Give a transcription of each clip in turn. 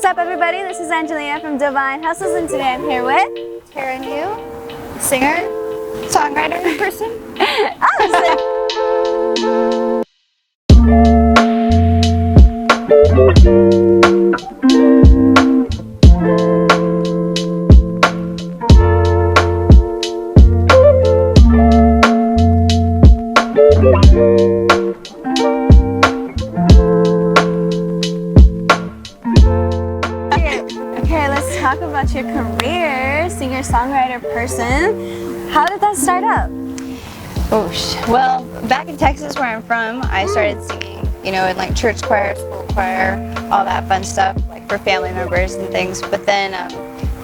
up, everybody? This is Angelina from Divine Hustles, and today I'm here with Tarah, singer, songwriter, person. Okay, let's talk about your career, singer-songwriter person. How did that start up? Well, back in Texas where I'm from, I started singing, in like church choir, school choir, all that fun stuff, like for family members and things. But then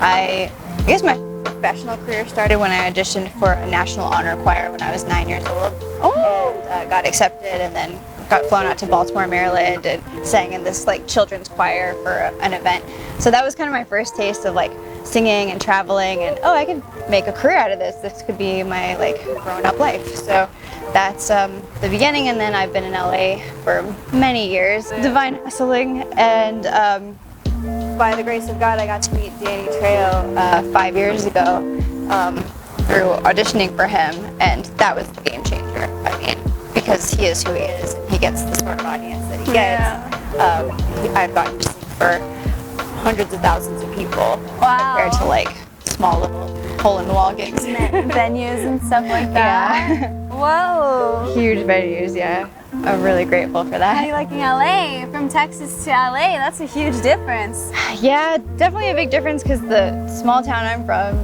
I guess my professional career started when I auditioned for a national honor choir when I was 9 years old. And got accepted, and then got flown out to Baltimore, Maryland, and sang in this like children's choir for an event. So that was kind of my first taste of like singing and traveling, and I could make a career out of this. This could be my like grown-up life. So that's the beginning, and then I've been in LA for many years, divine hustling, and by the grace of God, I got to meet Trejo 5 years ago through auditioning for him, and that was the game changer. I mean, because he is who he is, and he gets the sort of audience that he gets. I've gotten to sing for hundreds of thousands of people compared to like small little hole-in-the-wall gigs. Venues and stuff like that. Yeah. Whoa. Huge venues, yeah. I'm really grateful for that. How are you liking LA? From Texas to LA, that's a huge difference. Yeah, definitely a big difference because the small town I'm from,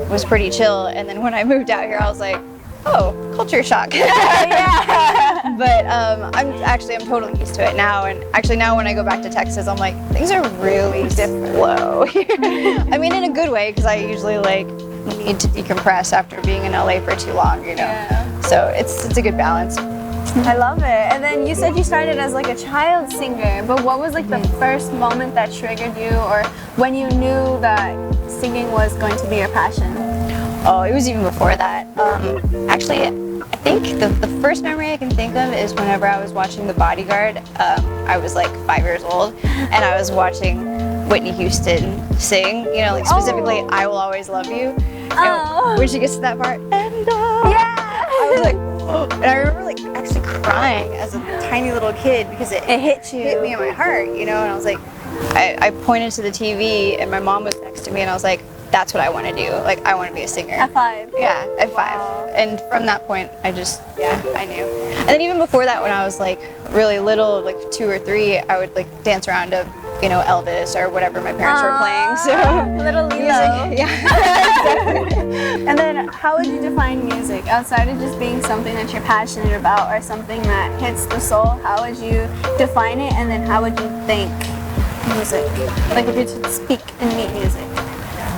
was pretty chill. And then when I moved out here, I was like, oh, culture shock. Yeah. But I'm totally used to it now. And actually now when I go back to Texas, I'm like, things are really slow here. I mean, in a good way, because I usually like need to decompress after being in LA for too long, Yeah. So it's a good balance. I love it. And then you said you started as like a child singer, but what was like the first moment that triggered you, or when you knew that singing was going to be your passion? Oh, it was even before that. Actually, I think the first memory I can think of is whenever I was watching The Bodyguard. I was like 5 years old, and I was watching Whitney Houston sing, like specifically I Will Always Love You. When she gets to that part, and I was like, and I remember like actually crying as a tiny little kid because it hit me in my heart, and I was like, I pointed to the TV, and my mom was next to me, and I was like, that's what I want to do. Like, I want to be a singer. At 5? Yeah, at 5. And from that point, I knew. And then even before that, when I was like really little, like 2 or 3, I would like dance around to, Elvis or whatever my parents were playing. So little Lilo. Yeah. And then how would you define music outside of just being something that you're passionate about or something that hits the soul? How would you define it, and then how would you think music? Like if you could speak and meet music.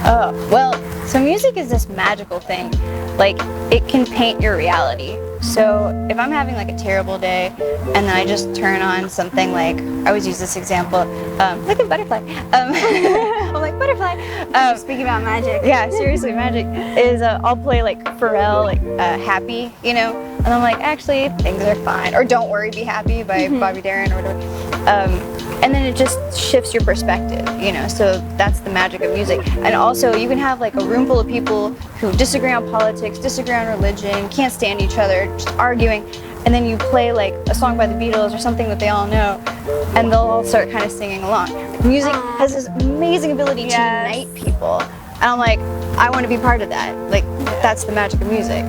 Oh, well, so music is this magical thing. Like, it can paint your reality. So if I'm having like a terrible day, and then I just turn on something like, I always use this example, like a butterfly. I'm like, butterfly. Speaking about magic. Yeah, seriously, magic is, I'll play like Pharrell, like Happy, and I'm like, actually, things are fine. Or Don't Worry, Be Happy by Bobby Darin or whatever. And then it just shifts your perspective, so that's the magic of music. And also you can have like a room full of people who disagree on politics, disagree on religion, can't stand each other, just arguing, and then you play like a song by the Beatles or something that they all know, and they'll all start kind of singing along. Music has this amazing ability to unite people, and I'm like, I want to be part of that. Like, that's the magic of music,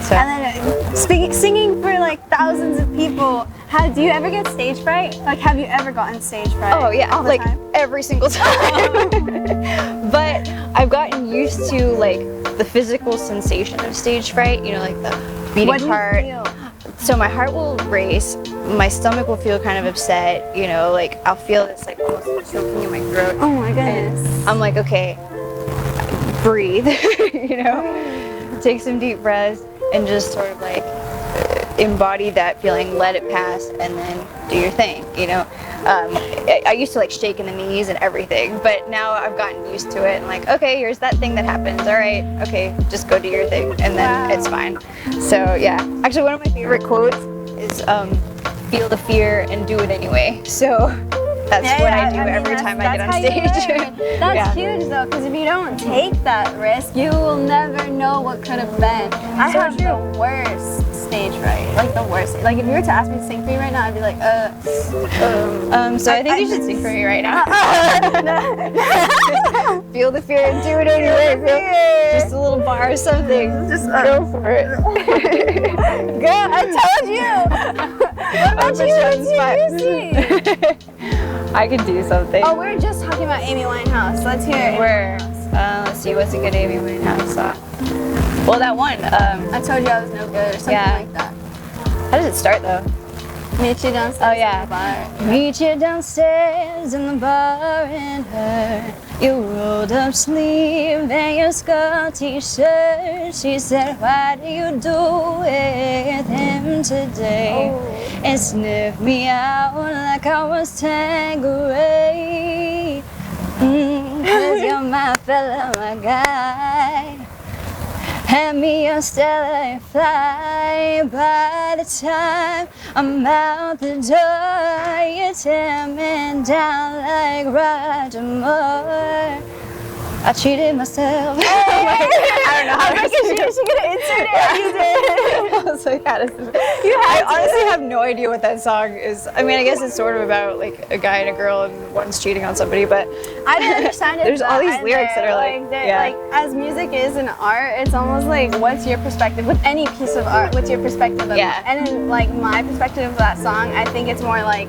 So. And then singing for like thousands of people, do you ever get stage fright? Like, have you ever gotten stage fright? Oh yeah, all the like time? every single time. But I've gotten used to like the physical sensation of stage fright, like the beating heart. What do you feel? So my heart will race, my stomach will feel kind of upset, like I'll feel this like almost choking in my throat. Oh my goodness. And I'm like, okay, breathe, take some deep breaths, and just sort of like embody that feeling, let it pass, and then do your thing, I used to like shake in the knees and everything, but now I've gotten used to it and like, okay, here's that thing that happens, all right, okay, just go do your thing, and then it's fine. So yeah, actually one of my favorite quotes is feel the fear and do it anyway. So That's what I do every time I get on stage. That's huge though, because if you don't take that risk, you will never know what could have been. I have the worst stage fright, like the worst. Like if you were to ask me to sing for you right now, I'd be like, So I think you should sing for me right now. Feel the fear and do it anyway. Just a little bar or something. Just go for it. Girl, I told you. What about you? I could do something. Oh, we were just talking about Amy Winehouse. Let's hear it. Let's see, what's a good Amy Winehouse song? Well, that one. I told you I was no good or something like that. How does it start though? Meet you downstairs in the bar. Meet you downstairs in the bar and her. Your rolled up sleeve and your skull t-shirt. She said, why do you do it with him today? And sniff me out like I was Tanqueray. Cause you're my fella, my guy. Hand me your stellar fly. By the time I'm out the door, you tear me down like Roger Moore. I cheated myself. I don't know how to sing it. She could have inserted it. You did. I was like, I honestly have no idea what that song is. I mean, I guess it's sort of about like a guy and a girl and one's cheating on somebody, but I didn't understand it. There's all these lyrics that are like as music is an art, it's almost like, what's your perspective with any piece of art? What's your perspective of it? And then like my perspective of that song, I think it's more like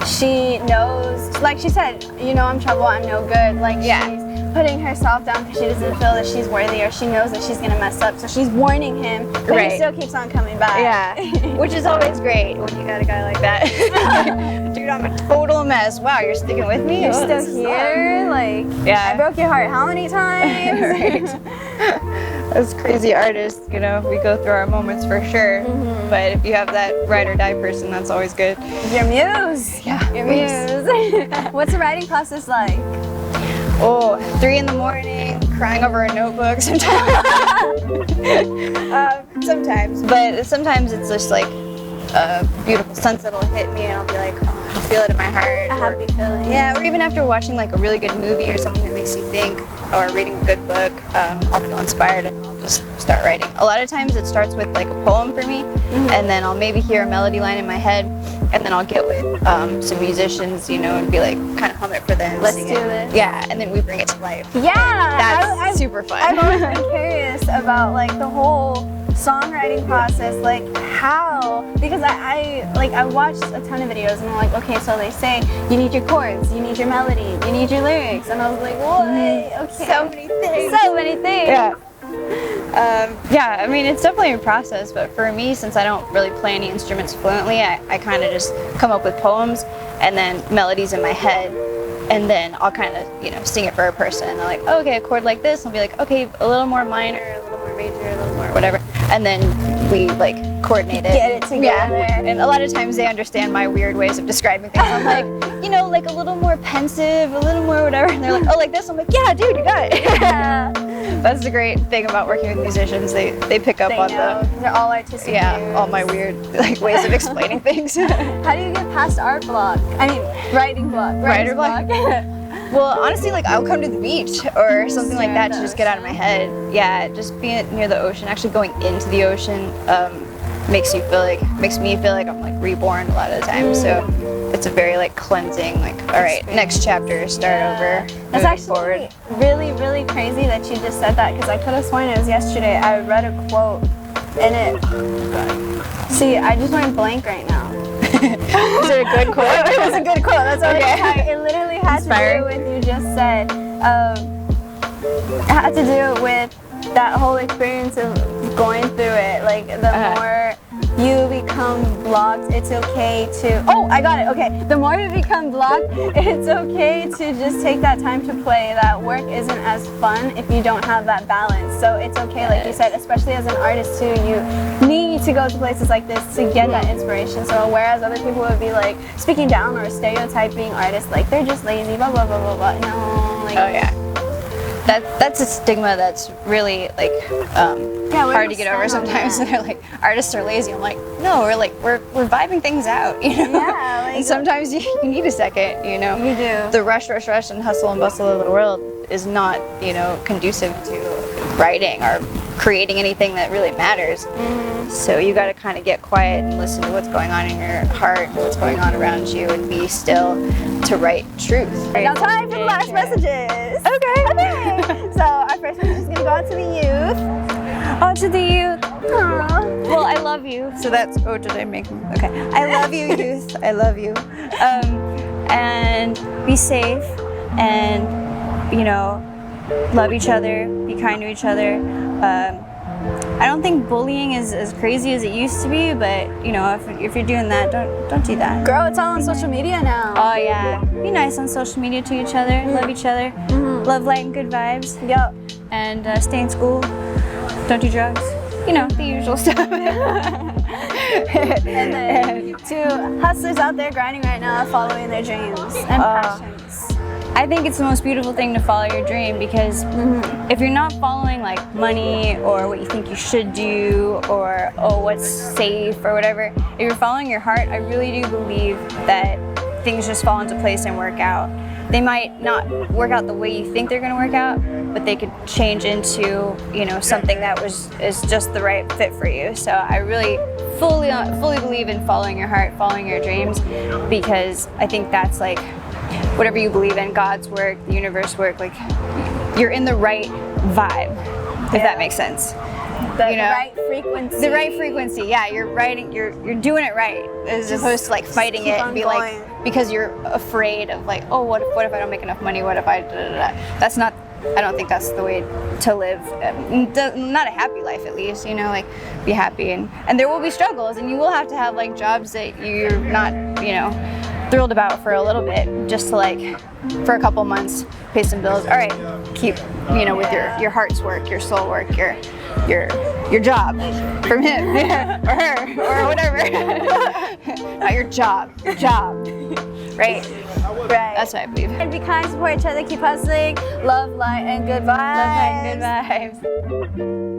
she knows, like she said, you know, I'm trouble, I'm no good. Like she's putting herself down because she doesn't feel that she's worthy, or she knows that she's gonna mess up, so she's warning him, but he still keeps on coming back. Yeah, which is always great when you got a guy like that. Dude, I'm a total mess. Wow, you're sticking with me? You're still here? Like, I broke your heart how many times? As crazy artists, you know, we go through our moments for sure. But if you have that ride or die person, that's always good. Your muse. Yeah. Your muse. What's the writing process like? 3 in the morning, crying over a notebook sometimes. Sometimes, but sometimes it's just like a beautiful sunset will hit me and I'll be like, oh, I'll feel it in my heart. A happy feeling. Yeah, or even after watching like a really good movie or something that makes you think, or reading a good book, I'll feel inspired and I'll just start writing. A lot of times it starts with like a poem for me, and then I'll maybe hear a melody line in my head, and then I'll get with some musicians, you know, and be like, kind of hum it for them. Let's do this. Yeah, and then we bring it to life. Yeah, that's super fun. I've always been curious about like the whole songwriting process, like how, because I watched a ton of videos and I'm like, okay, so they say you need your chords, you need your melody, you need your lyrics, and I was like, what? Okay, so many things. So many things. Yeah. Yeah, I mean, it's definitely a process, but for me, since I don't really play any instruments fluently, I kind of just come up with poems and then melodies in my head, and then I'll kind of, you know, sing it for a person. And they're like, oh, okay, a chord like this. I'll be like, okay, a little more minor, a little more major, a little more whatever. And then we like coordinate it. Get it together. Yeah. And a lot of times they understand my weird ways of describing things. I'm like, you know, like a little more pensive, a little more whatever. And they're like, oh, like this? I'm like, yeah, dude, you got it. Yeah. That's the great thing about working with musicians. They pick up on they're all artistic. Yeah, all my weird like ways of explaining things. How do you get past art block? I mean, writing block. Writer block? Well, honestly, like I'll come to the beach or something like that to just get out of my head. Yeah, just being near the ocean, actually going into the ocean, makes me feel like I'm like reborn a lot of the time. So it's a very like cleansing, like, all right, next chapter, start over. That's actually really, really crazy that you just said that, because I could have sworn it was yesterday. I read a quote and it, see, I just went blank right now. Is it a good quote? It was a good quote. That's what okay. It literally had to do with you just said. It had to do with that whole experience of going through it. Like the more you become blocked, it's okay to. Oh, I got it. Okay, the more you become blocked, it's okay to just take that time to play. That work isn't as fun if you don't have that balance. So it's okay, like you said, especially as an artist too. You need to go to places like this to get that inspiration. So whereas other people would be like speaking down or stereotyping artists like they're just lazy, blah blah blah blah blah. No, like. Oh yeah. that's a stigma that's really like hard to get over sometimes. They're like, artists are lazy. I'm like, no, we're vibing things out, you know. Yeah, like, and sometimes you need a second, you know. You do. The rush and hustle and bustle of the world is not, you know, conducive to writing or creating anything that really matters. So you got to kind of get quiet and listen to what's going on in your heart and what's going on around you, and be still to write truth. Now time for the last messages. Okay. So our first message is gonna go out to the youth. Oh, to the youth. Aww. Well, I love you. So that's, oh, did I make, okay. I love you, youth. I love you. And be safe, and, you know, love each other, be kind to each other. I don't think bullying is as crazy as it used to be, but, you know, if you're doing that, don't do that. Girl, it's all on social media now. Oh yeah, be nice on social media to each other, love each other, love, light, and good vibes. Yep. And stay in school, don't do drugs, you know, the usual stuff. And then to hustlers out there grinding right now, following their dreams and passions. I think it's the most beautiful thing to follow your dream, because if you're not following like money or what you think you should do, or what's safe or whatever, if you're following your heart, I really do believe that things just fall into place and work out. They might not work out the way you think they're going to work out, but they could change into, you know, something that is just the right fit for you. So I really fully believe in following your heart, following your dreams, because I think that's like whatever you believe in, God's work, the universe work, like you're in the right vibe, if that makes sense. The right frequency. The right frequency, yeah. You're writing, you're doing it right, as opposed to like fighting it and be like, because you're afraid of like, oh, what if I don't make enough money? What if I That's not, I don't think that's the way to live. Not a happy life, at least, you know, like be happy, and there will be struggles, and you will have to have like jobs that you're not, you know, thrilled about for a little bit, just to like, for a couple months, pay some bills. All right, keep, you know, with your heart's work, your soul work, your job from him or her or whatever. Not your job, right? Right. That's what I believe. And be kind, support each other, keep hustling, love, light, and good vibes. Love, light, and good vibes.